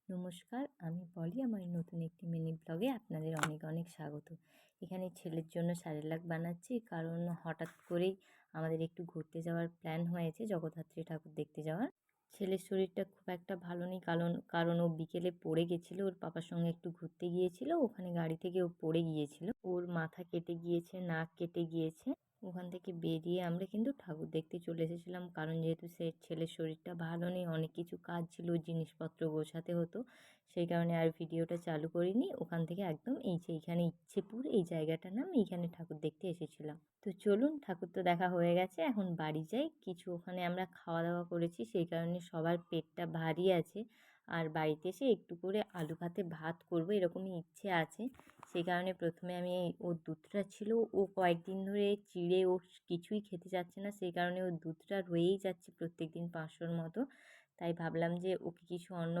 নমস্কার, আমি পলি। আমার নতুন একটি মিনি ব্লগে আপনাদের অনেক অনেক স্বাগত। এখানে ছেলের জন্য সেরেলাক বানাচ্ছি, কারণ হঠাৎ করেই আমাদের একটু ঘুরতে যাওয়ার প্ল্যান হয়েছে, জগদ্ধাত্রী ঠাকুর দেখতে যাওয়ার। ছেলের শরীরটা খুব একটা ভালো নেই, কারণ কারণ ও বিকেলে পড়ে গেছিলো। ওর পাপার সঙ্গে একটু ঘুরতে গিয়েছিল, ওখানে গাড়ি থেকে ও পড়ে গিয়েছিল। ওর মাথা কেটে গিয়েছে, নাক কেটে গিয়েছে। ওখান থেকে বেরিয়ে আমরা কিন্তু ঠাকুর দেখতে চলে এসেছিলাম, কারণ যেহেতু সে ছেলের শরীরটা ভালো নেই, অনেক কিছু কাজ ছিল, জিনিসপত্র গোছাতে হতো। সেই কারণে আর ভিডিওটা চালু করিনি। ওখান থেকে একদম এইখানে ইচ্ছেপুর এই জায়গাটার নাম, এইখানে ঠাকুর দেখতে এসেছিলাম। তো চলুন, ঠাকুর তো দেখা হয়ে গেছে, এখন বাড়ি যাই। কিছু ওখানে আমরা খাওয়া দাওয়া করেছি, সেই কারণে সবার পেটটা ভারী আছে। আর বাড়িতে এসে একটু করে আলু ভাতে ভাত করব, এরকমই ইচ্ছে আছে। সেই কারণে প্রথমে আমি ওর দুধটা ছিল, ও কয়েকদিন ধরে চিড়ে ও কিছুই খেতে যাচ্ছে না, সেই কারণে ওর দুধটা রয়েই যাচ্ছে প্রত্যেক দিন 500-র মতো। তাই ভাবলাম যে ওকে কিছু অন্ন